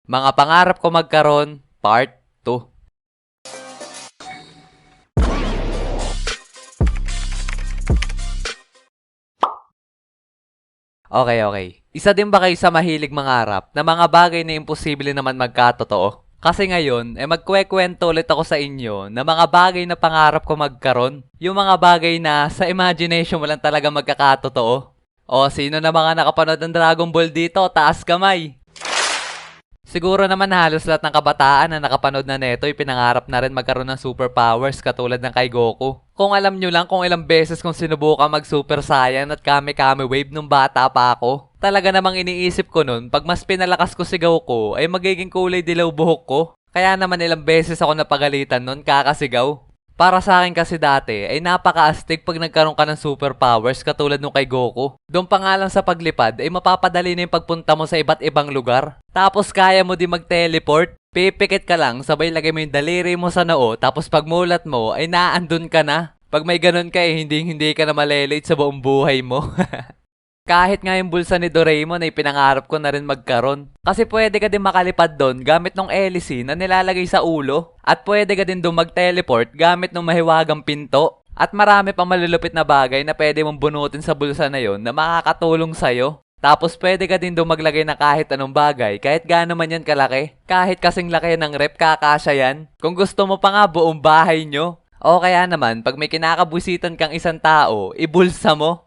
Mga pangarap ko magkaroon, Part 2. Okay. Isa din ba kayo sa mahilig mangarap na mga bagay na imposible naman magkatotoo? Kasi ngayon, magkwekwento ulit ako sa inyo na mga bagay na pangarap ko magkaroon. Yung mga bagay na sa imagination mo lang talaga magkakatotoo. O, sino na mga nakapanood ng Dragon Ball dito? Taas kamay! Siguro naman halos lahat ng kabataan na nakapanood na neto ay pinangarap na rin magkaroon ng superpowers katulad ng kay Goku. Kung alam nyo lang kung ilang beses kong sinubukan mag Super Saiyan at Kame-Kame Wave nung bata pa ako. Talaga namang iniisip ko nun, pag mas pinalakas ko si Goku ay magiging kulay dilaw buhok ko. Kaya naman ilang beses ako napagalitan nun kakasigaw. Para sa akin kasi dati ay napaka-astig pag nagkaroon ka ng superpowers katulad nung kay Goku. Doon pa nga lang sa paglipad ay mapapadali na yung pagpunta mo sa iba't ibang lugar. Tapos kaya mo din mag-teleport. Pipikit ka lang, sabay lagay mo yung daliri mo sa noo, tapos pagmulat mo ay naandun ka na. Pag may ganun ka hindi ka na malelate sa buong buhay mo. Kahit nga yung bulsa ni Doraemon ay pinangarap ko na rin magkaroon. Kasi pwede ka din makalipad doon gamit ng hélice na nilalagay sa ulo. At pwede ka din doon mag-teleport gamit ng mahiwagang pinto. At marami pang malulupit na bagay na pwede mong bunutin sa bulsa na yon na makakatulong sa'yo. Tapos pwede ka din doon maglagay na kahit anong bagay, kahit gaano man yan kalaki. Kahit kasing laki ng rep, kakasya yan. Kung gusto mo pa nga buong bahay nyo. O kaya naman, pag may kinakabusitan kang isang tao, ibulsa mo.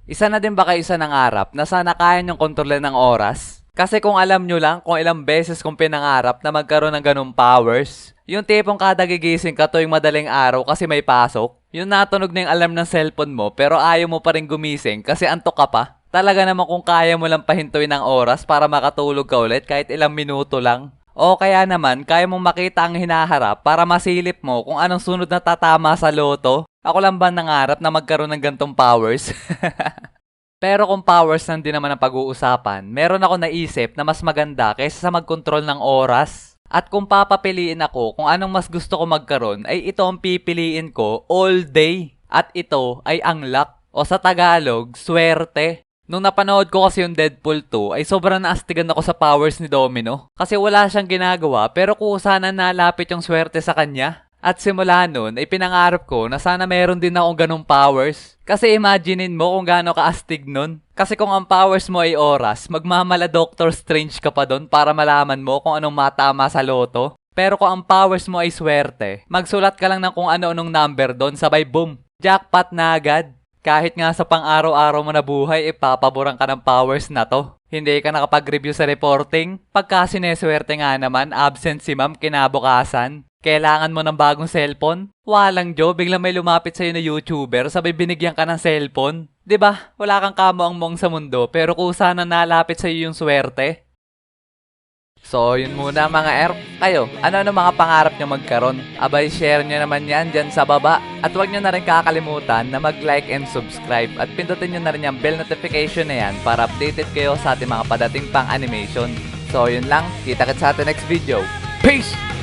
Isa na din ba kayo sa nangarap na sana kaya niyong kontrolin ng oras? Kasi kung alam nyo lang kung ilang beses kong pinangarap na magkaroon ng ganung powers, yung tipong kada gigising ka tuwing madaling araw kasi may pasok, yung natunog na yung alarm ng cellphone mo pero ayaw mo pa rin gumising kasi antok ka pa. Talaga naman kung kaya mo lang pahintuin ng oras para makatulog ka ulit kahit ilang minuto lang. O kaya naman, kaya mong makita ang hinaharap para masilip mo kung anong sunod na tatama sa loto. Ako lang ba nangarap na magkaroon ng gantong powers? Pero kung powers lang din naman ang pag-uusapan, meron ako naisip na mas maganda kaysa sa mag-control ng oras. At kung papapiliin ako kung anong mas gusto ko magkaroon, ay ito ang pipiliin ko all day. At ito ay ang luck o sa Tagalog, swerte. Nung napanood ko kasi yung Deadpool 2 ay sobrang naastigan ako sa powers ni Domino. Kasi wala siyang ginagawa pero kusa na nalapit yung swerte sa kanya. At simula nun ay pinangarap ko na sana meron din akong ganong powers. Kasi imaginein mo kung gaano ka-astig nun. Kasi kung ang powers mo ay oras, magmamala Doctor Strange ka pa doon para malaman mo kung anong matama sa loto. Pero kung ang powers mo ay swerte, magsulat ka lang ng kung ano-anong number doon sabay boom, jackpot na agad. Kahit nga sa pang-araw-araw mo na buhay, ipapaboran ka ng powers na to. Hindi ka nakapag-review sa reporting. Pagka sineswerte nga naman, absent si ma'am kinabukasan. Kailangan mo ng bagong cellphone? Walang Joe, biglang may lumapit sa'yo na YouTuber, sabay binigyan ka ng cellphone. 'Di ba? Wala kang kamuang-mong sa mundo, pero kusa na nalapit sa'yo yung swerte. So, yun muna mga erp. Kayo, ano mga pangarap nyo magkaroon? Abay, share nyo naman yan dyan sa baba. At huwag nyo na rin kakalimutan na mag-like and subscribe. At pindutin nyo na rin yung bell notification na yan para updated kayo sa ating mga padating pang animation. So, yun lang. Kita-kits sa ating next video. Peace!